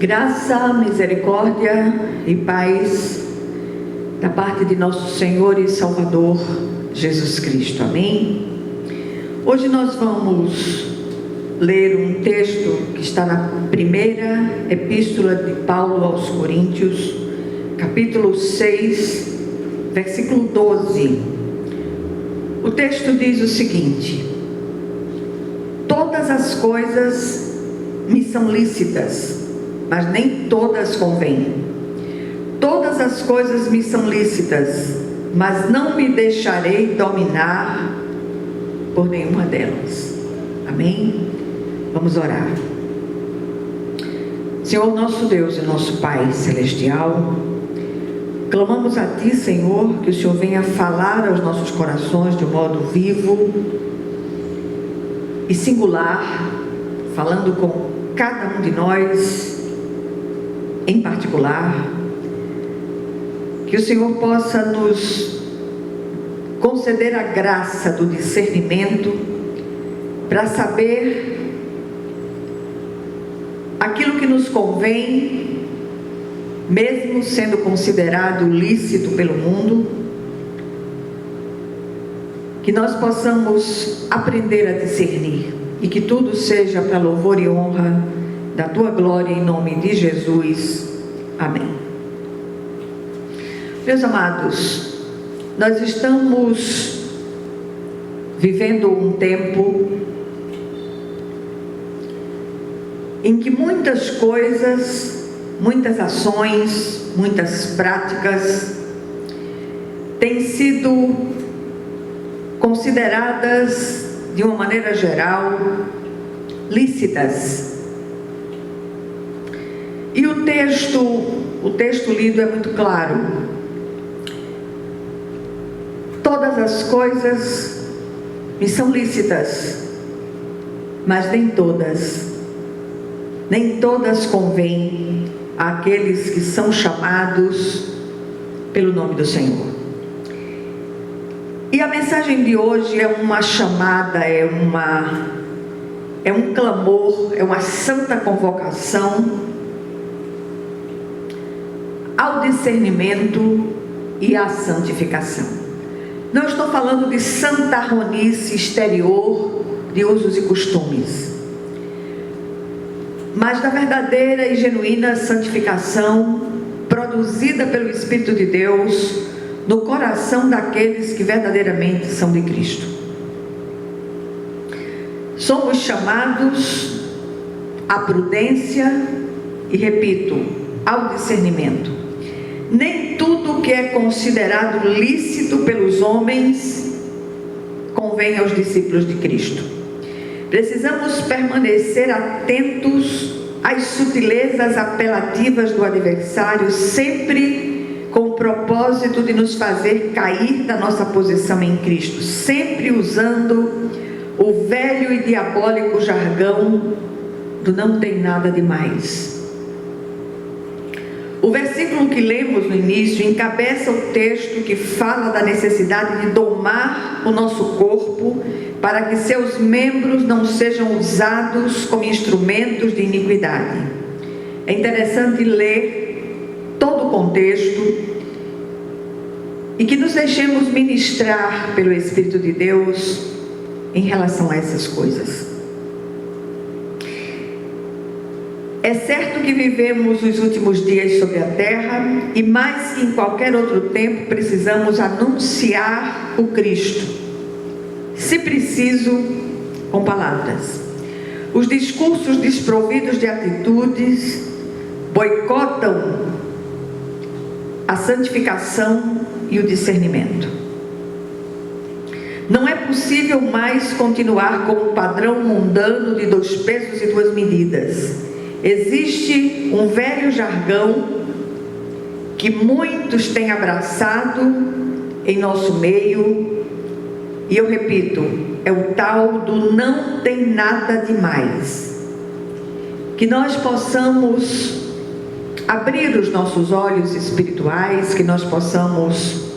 Graça, misericórdia e paz da parte de nosso Senhor e Salvador Jesus Cristo. Amém? Hoje nós vamos ler um texto que está na primeira epístola de Paulo aos Coríntios, capítulo 6, versículo 12. O texto diz o seguinte: todas as coisas me são lícitas, mas nem todas convêm. Todas as coisas me são lícitas, mas não me deixarei dominar por nenhuma delas. Amém? Vamos orar. Senhor nosso Deus e nosso Pai Celestial, clamamos a Ti, Senhor, que o Senhor venha falar aos nossos corações de um modo vivo e singular, falando com cada um de nós em particular, que o Senhor possa nos conceder a graça do discernimento para saber aquilo que nos convém, mesmo sendo considerado lícito pelo mundo, que nós possamos aprender a discernir e que tudo seja para louvor e honra da Tua glória, em nome de Jesus. Amém. Meus amados, nós estamos vivendo um tempo em que muitas coisas, muitas ações, muitas práticas têm sido consideradas de uma maneira geral lícitas. E o texto lido é muito claro. Todas as coisas me são lícitas, mas nem todas convêm àqueles que são chamados pelo nome do Senhor. E a mensagem de hoje é uma chamada, é um clamor, é uma santa convocação ao discernimento e à santificação. Não estou falando de santarronice exterior, de usos e costumes, mas da verdadeira e genuína santificação produzida pelo Espírito de Deus no coração daqueles que verdadeiramente são de Cristo. Somos chamados à prudência e, repito, ao discernimento. Nem tudo que é considerado lícito pelos homens convém aos discípulos de Cristo. Precisamos permanecer atentos às sutilezas apelativas do adversário, sempre com o propósito de nos fazer cair da nossa posição em Cristo, sempre usando o velho e diabólico jargão do não tem nada demais. O versículo que lemos no início encabeça o texto que fala da necessidade de domar o nosso corpo para que seus membros não sejam usados como instrumentos de iniquidade. É interessante ler todo o contexto e que nos deixemos ministrar pelo Espírito de Deus em relação a essas coisas. É certo que vivemos os últimos dias sobre a terra e mais que em qualquer outro tempo precisamos anunciar o Cristo, se preciso, com palavras. Os discursos desprovidos de atitudes boicotam a santificação e o discernimento. Não é possível mais continuar com um padrão mundano de 2 pesos e 2 medidas. Existe um velho jargão que muitos têm abraçado em nosso meio, e eu repito, é o tal do não tem nada demais. Que nós possamos abrir os nossos olhos espirituais, que nós possamos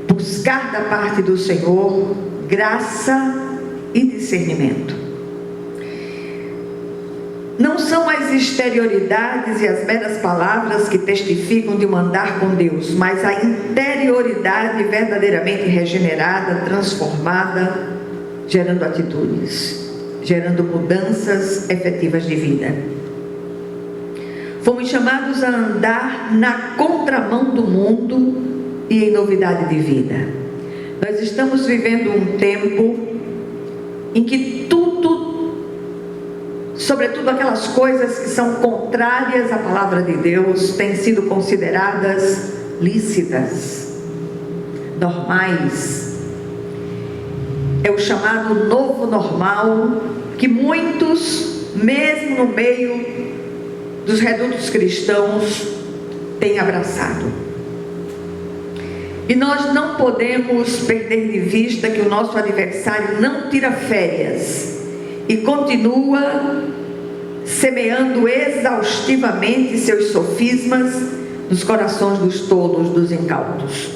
buscar da parte do Senhor graça e discernimento. não são as exterioridades e as meras palavras que testificam de um andar com Deus, mas a interioridade verdadeiramente regenerada, transformada, gerando atitudes, gerando mudanças efetivas de vida. Fomos chamados a andar na contramão do mundo e em novidade de vida. Nós estamos vivendo um tempo em que tudo, sobretudo aquelas coisas que são contrárias à palavra de Deus, têm sido consideradas lícitas, normais. É o chamado novo normal, que muitos, mesmo no meio dos redutos cristãos, têm abraçado. E nós não podemos perder de vista que o nosso adversário não tira férias e continua semeando exaustivamente seus sofismas nos corações dos tolos, dos incautos.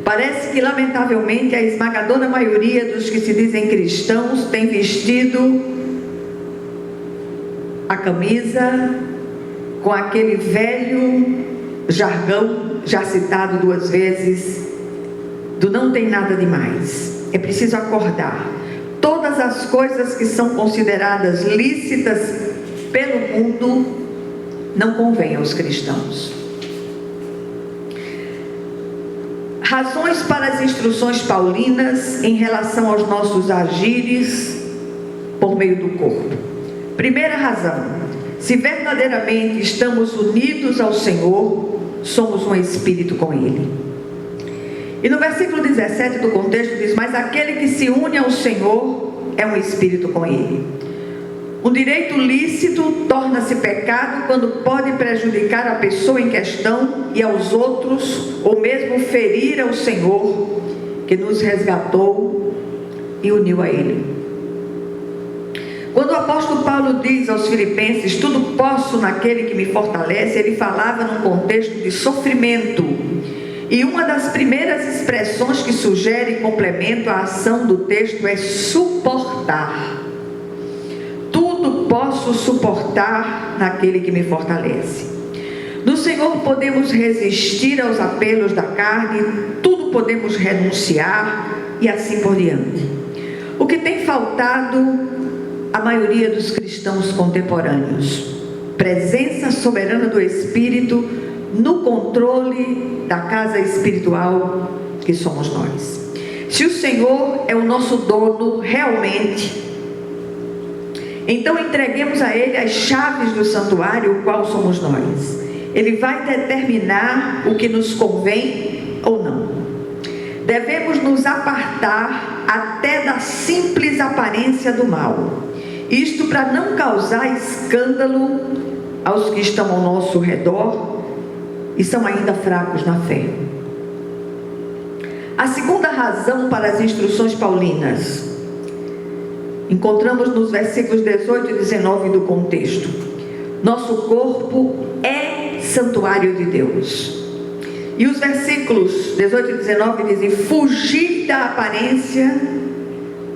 Parece que, lamentavelmente, a esmagadora maioria dos que se dizem cristãos tem vestido a camisa com aquele velho jargão, já citado 2 vezes, do não tem nada demais. É preciso acordar. Todas as coisas que são consideradas lícitas pelo mundo não convêm aos cristãos. Razões para as instruções paulinas em relação aos nossos agires por meio do corpo. Primeira razão: se verdadeiramente estamos unidos ao Senhor, somos um espírito com Ele. E no versículo 17 do contexto diz: mas aquele que se une ao Senhor é um espírito com Ele. Um direito lícito torna-se pecado quando pode prejudicar a pessoa em questão e aos outros, ou mesmo ferir ao Senhor, que nos resgatou e uniu a Ele. Quando o apóstolo Paulo diz aos Filipenses: tudo posso naquele que me fortalece, ele falava num contexto de sofrimento. E uma das primeiras expressões que sugere e complementa a ação do texto é suportar. Tudo posso suportar naquele que me fortalece. No Senhor podemos resistir aos apelos da carne, tudo podemos renunciar e assim por diante. O que tem faltado a maioria dos cristãos contemporâneos: presença soberana do Espírito no controle da casa espiritual que somos nós. Se o Senhor é o nosso dono realmente, então entreguemos a Ele as chaves do santuário, o qual somos nós. Ele vai determinar o que nos convém ou não. Devemos nos apartar até da simples aparência do mal. Isto para não causar escândalo aos que estão ao nosso redor e são ainda fracos na fé. A segunda razão para as instruções paulinas encontramos nos versículos 18 e 19 do contexto. Nosso corpo é santuário de Deus. E os versículos 18 e 19 dizem: fugir da aparência,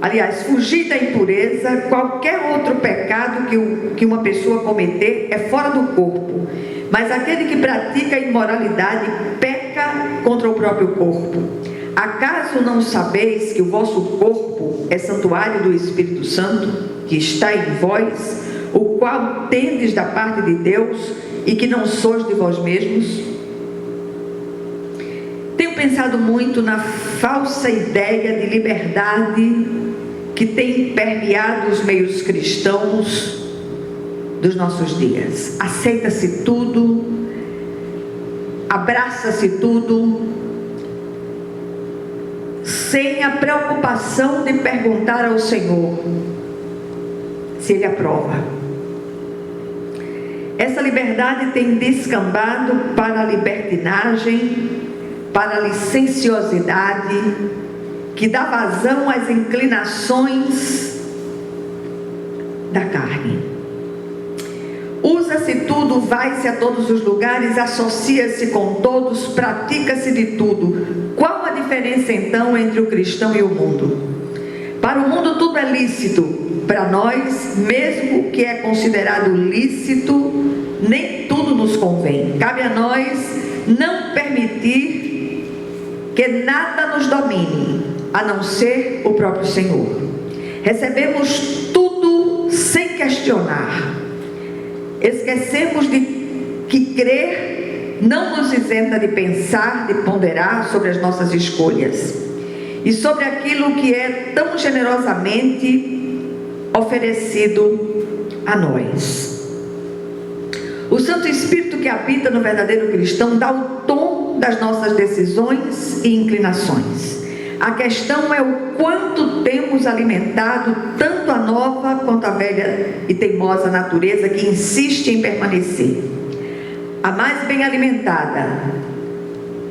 aliás, fugir da impureza. Qualquer outro pecado que uma pessoa cometer é fora do corpo, mas aquele que pratica a imoralidade peca contra o próprio corpo. Acaso não sabeis que o vosso corpo é santuário do Espírito Santo, que está em vós, o qual tendes da parte de Deus, e que não sois de vós mesmos? Tenho pensado muito na falsa ideia de liberdade que tem permeado os meios cristãos dos nossos dias. Aceita-se tudo, abraça-se tudo, sem a preocupação de perguntar ao Senhor se Ele aprova. Essa liberdade tem descambado para a libertinagem, para a licenciosidade, que dá vazão às inclinações da carne. Usa-se tudo, vai-se a todos os lugares, associa-se com todos, pratica-se de tudo. Qual a diferença então entre o cristão e o mundo? Para o mundo tudo é lícito, para nós, mesmo o que é considerado lícito, nem tudo nos convém. Cabe a nós não permitir que nada nos domine, a não ser o próprio Senhor. Recebemos tudo sem questionar. Esquecemos de que crer não nos isenta de pensar, de ponderar sobre as nossas escolhas e sobre aquilo que é tão generosamente oferecido a nós. O Santo Espírito que habita no verdadeiro cristão dá o tom das nossas decisões e inclinações. A questão é o quanto temos alimentado tanto a nova quanto a velha e teimosa natureza que insiste em permanecer. A mais bem alimentada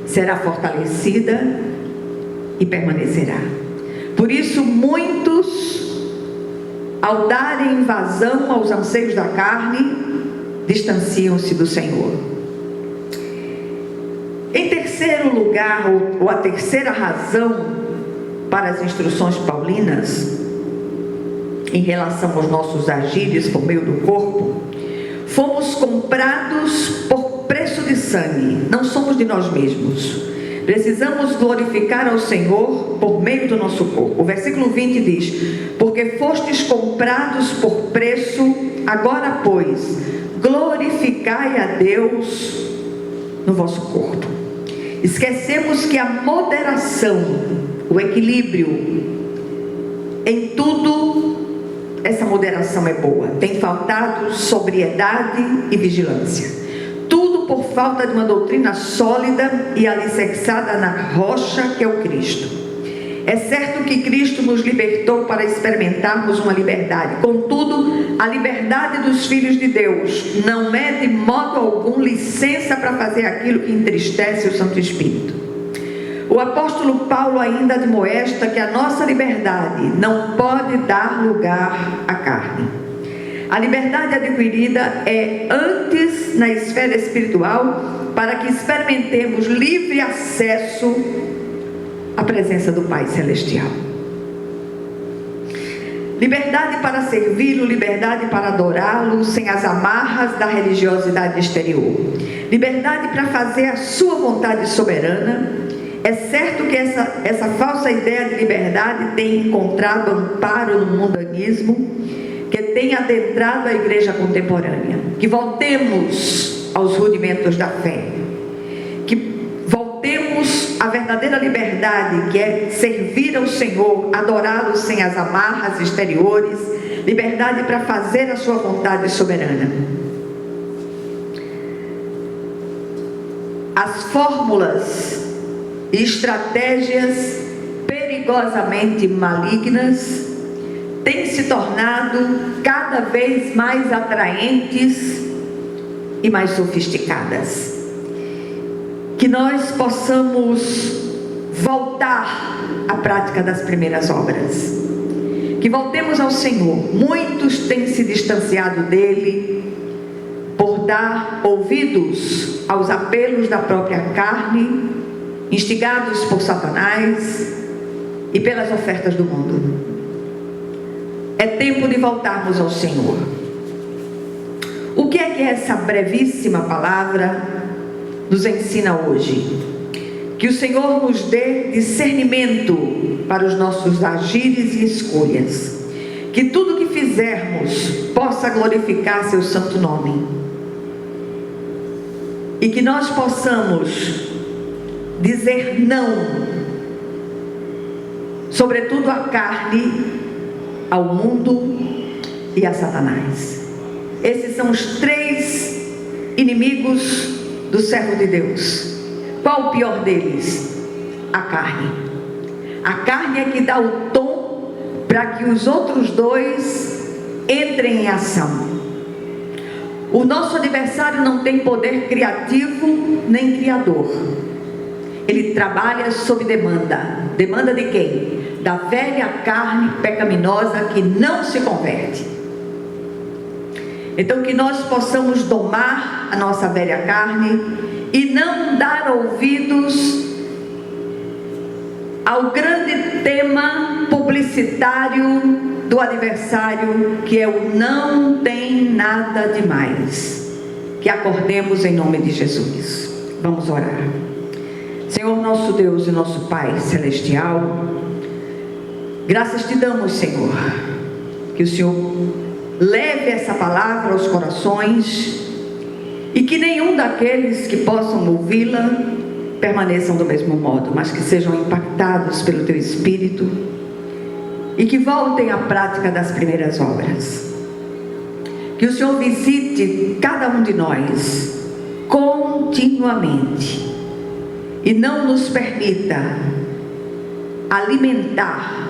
será fortalecida e permanecerá. Por isso, muitos, ao darem vazão aos anseios da carne, distanciam-se do Senhor. Em terceiro lugar, ou a terceira razão para as instruções paulinas, em relação aos nossos agires por meio do corpo, fomos comprados por preço de sangue, não somos de nós mesmos. Precisamos glorificar ao Senhor por meio do nosso corpo. O versículo 20 diz: porque fostes comprados por preço, agora pois, glorificai a Deus no vosso corpo. Esquecemos que a moderação, o equilíbrio, em tudo, essa moderação é boa. Tem faltado sobriedade e vigilância. Tudo por falta de uma doutrina sólida e alicerçada na rocha que é o Cristo. É certo que Cristo nos libertou para experimentarmos uma liberdade. Contudo, a liberdade dos filhos de Deus não é de modo algum licença para fazer aquilo que entristece o Santo Espírito. O apóstolo Paulo ainda admoesta que a nossa liberdade não pode dar lugar à carne. A liberdade adquirida é antes na esfera espiritual, para que experimentemos livre acesso à presença do Pai Celestial. Liberdade para servi-lo, liberdade para adorá-lo, sem as amarras da religiosidade exterior. Liberdade para fazer a sua vontade soberana. É certo que essa falsa ideia de liberdade tem encontrado amparo no mundanismo, que tem adentrado a igreja contemporânea. Que voltemos aos rudimentos da fé, que voltemos à verdadeira liberdade, que é servir ao Senhor, adorá-lo sem as amarras exteriores, liberdade para fazer a sua vontade soberana. As fórmulas e estratégias perigosamente malignas têm se tornado cada vez mais atraentes e mais sofisticadas. Que nós possamos voltar à prática das primeiras obras. Que voltemos ao Senhor. Muitos têm se distanciado dele por dar ouvidos aos apelos da própria carne, instigados por Satanás e pelas ofertas do mundo. É tempo de voltarmos ao Senhor. O que é que essa brevíssima palavra nos ensina hoje? Que o Senhor nos dê discernimento para os nossos agires e escolhas. Que tudo que fizermos possa glorificar seu santo nome. E que nós possamos dizer não, sobretudo à carne, ao mundo e a Satanás. Esses são os três inimigos do servo de Deus. Qual o pior deles? A carne. A carne é que dá o tom para que os outros dois entrem em ação. O nosso adversário não tem poder criativo nem criador. Ele trabalha sob demanda. Demanda de quem? Da velha carne pecaminosa que não se converte. Então que nós possamos domar a nossa velha carne e não dar ouvidos ao grande tema publicitário publicitário do aniversário, que é o não tem nada demais. Que acordemos em nome de Jesus. Vamos orar. Senhor nosso Deus e nosso Pai celestial, graças te damos, Senhor, que o Senhor leve essa palavra aos corações e que nenhum daqueles que possam ouvi-la permaneçam do mesmo modo, mas que sejam impactados pelo teu Espírito e que voltem à prática das primeiras obras. Que o Senhor visite cada um de nós continuamente e não nos permita alimentar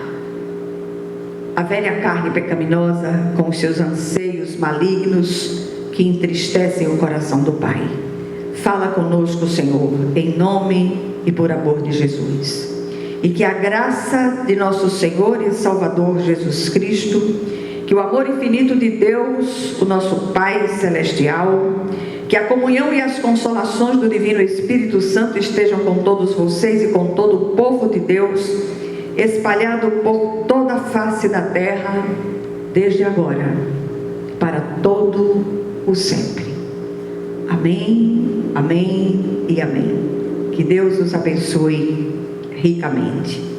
a velha carne pecaminosa com os seus anseios malignos que entristecem o coração do Pai. Fala conosco, Senhor, em nome e por amor de Jesus. E que a graça de nosso Senhor e Salvador Jesus Cristo, que o amor infinito de Deus, o nosso Pai celestial, que a comunhão e as consolações do Divino Espírito Santo estejam com todos vocês e com todo o povo de Deus, espalhado por toda a face da terra, desde agora, para todo o sempre. Amém, amém e amém. Que Deus os abençoe ricamente.